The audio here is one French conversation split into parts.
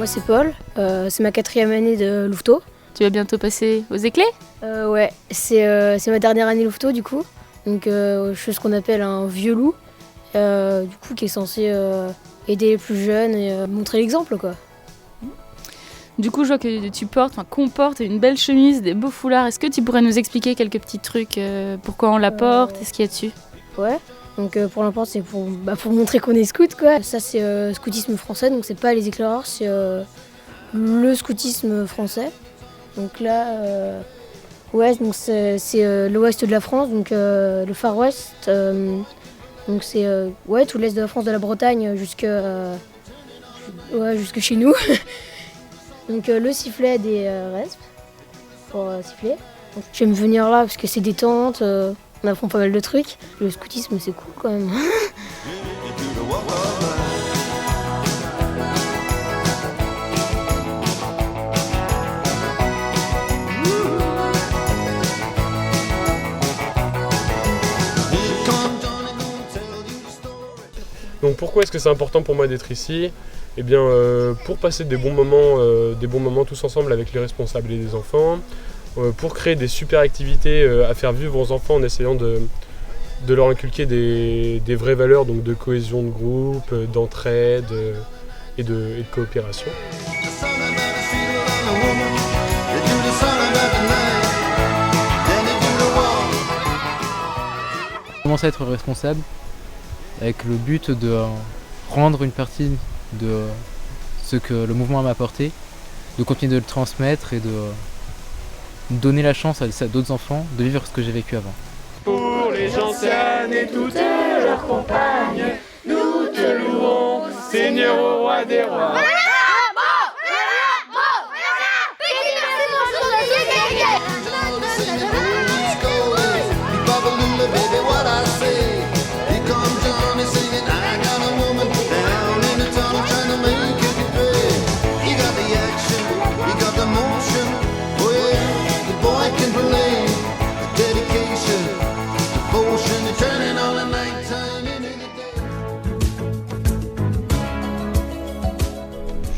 moi c'est Paul, c'est ma 4e année de Louveteau. Tu vas bientôt passer aux éclés ? Ouais, c'est ma dernière année Louveteau du coup. Donc je suis ce qu'on appelle un vieux loup, du coup qui est censé aider les plus jeunes et montrer l'exemple quoi. Du coup, je vois que qu'on porte une belle chemise, des beaux foulards. Est-ce que tu pourrais nous expliquer quelques petits trucs, pourquoi on la porte et ce qu'il y a dessus ? Ouais, donc pour l'important c'est pour montrer qu'on est scout quoi. Ça c'est scoutisme français, donc c'est pas les éclaireurs, c'est le scoutisme français. Donc là, ouais, donc c'est l'ouest de la France, donc le Far West. Donc c'est ouais, tout l'est de la France, de la Bretagne jusque chez nous. Donc le sifflet des resps pour siffler. Donc, j'aime venir là parce que c'est détente, on apprend pas mal de trucs. Le scoutisme c'est cool quand même. Donc pourquoi est-ce que c'est important pour moi d'être ici ? Eh bien, pour passer des bons moments tous ensemble avec les responsables et les enfants, pour créer des super activités à faire vivre aux enfants en essayant de leur inculquer des vraies valeurs, donc de cohésion de groupe, d'entraide et de coopération. Commencer à être responsable avec le but de rendre une partie de ce que le mouvement m'a apporté, de continuer de le transmettre et de donner la chance à d'autres enfants de vivre ce que j'ai vécu avant. Pour les anciennes et toutes leurs compagnes, nous te louons, Seigneur au roi des rois.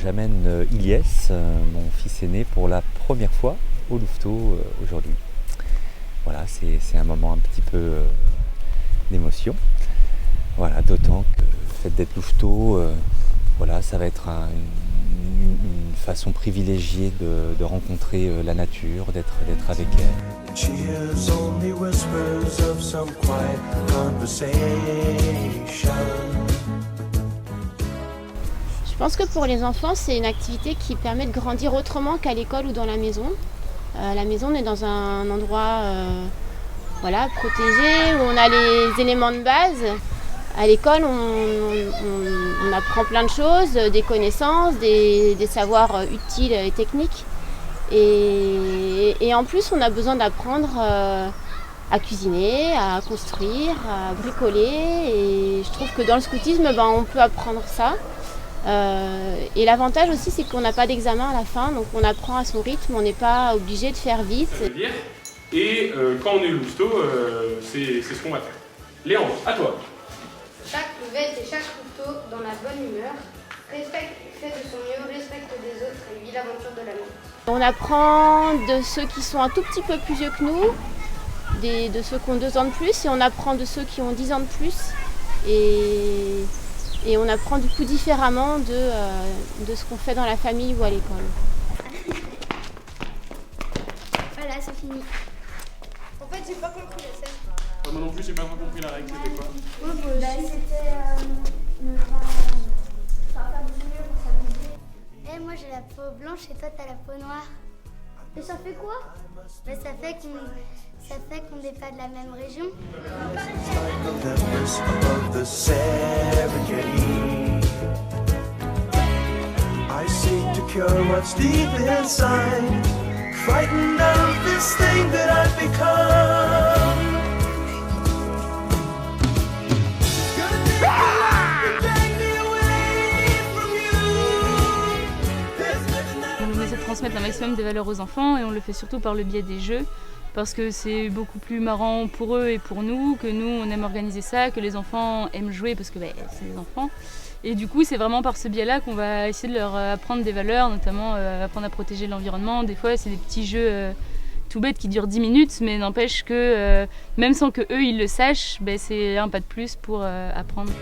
J'amène Ilyes, mon fils aîné, pour la première fois au Louveteau aujourd'hui. Voilà, c'est un moment un petit peu d'émotion. Voilà, d'autant que le fait d'être Louveteau, voilà, ça va être une façon privilégiée de rencontrer la nature, d'être avec elle. Je pense que pour les enfants, c'est une activité qui permet de grandir autrement qu'à l'école ou dans la maison. À la maison, on est dans un endroit protégé, où on a les éléments de base. À l'école, on apprend plein de choses, des connaissances, des savoirs utiles et techniques. Et en plus, on a besoin d'apprendre à cuisiner, à construire, à bricoler. Et je trouve que dans le scoutisme, on peut apprendre ça. Et l'avantage aussi, c'est qu'on n'a pas d'examen à la fin, donc on apprend à son rythme, on n'est pas obligé de faire vite. Et quand on est Louveteau, c'est ce qu'on va faire. Léandre, à toi. Chaque Louvette et chaque Louveteau dans la bonne humeur, respecte, fait de son mieux, respecte des autres et vit l'aventure de la vie. On apprend de ceux qui sont un tout petit peu plus vieux que nous, de ceux qui ont 2 ans de plus, et on apprend de ceux qui ont 10 ans de plus. Et on apprend du coup différemment de ce qu'on fait dans la famille ou à l'école. Voilà, c'est fini. En fait, j'ai pas compris la scène. Moi non plus, j'ai pas compris la règle, c'était quoi ? C'était faire du mieux pour s'amuser. Moi j'ai la peau blanche et toi t'as la peau noire. Et ça fait quoi ? Ça fait qu'on n'est pas de la même région. I seek to cure what's deep inside, frightened of this thing that I've become. On essaie de transmettre un maximum de valeurs aux enfants et on le fait surtout par le biais des jeux. parce que c'est beaucoup plus marrant pour eux et pour nous, que nous on aime organiser ça, que les enfants aiment jouer parce que c'est des enfants. Et du coup c'est vraiment par ce biais-là qu'on va essayer de leur apprendre des valeurs, notamment apprendre à protéger l'environnement. Des fois c'est des petits jeux tout bêtes qui durent 10 minutes, mais n'empêche que même sans que eux ils le sachent, c'est un pas de plus pour apprendre.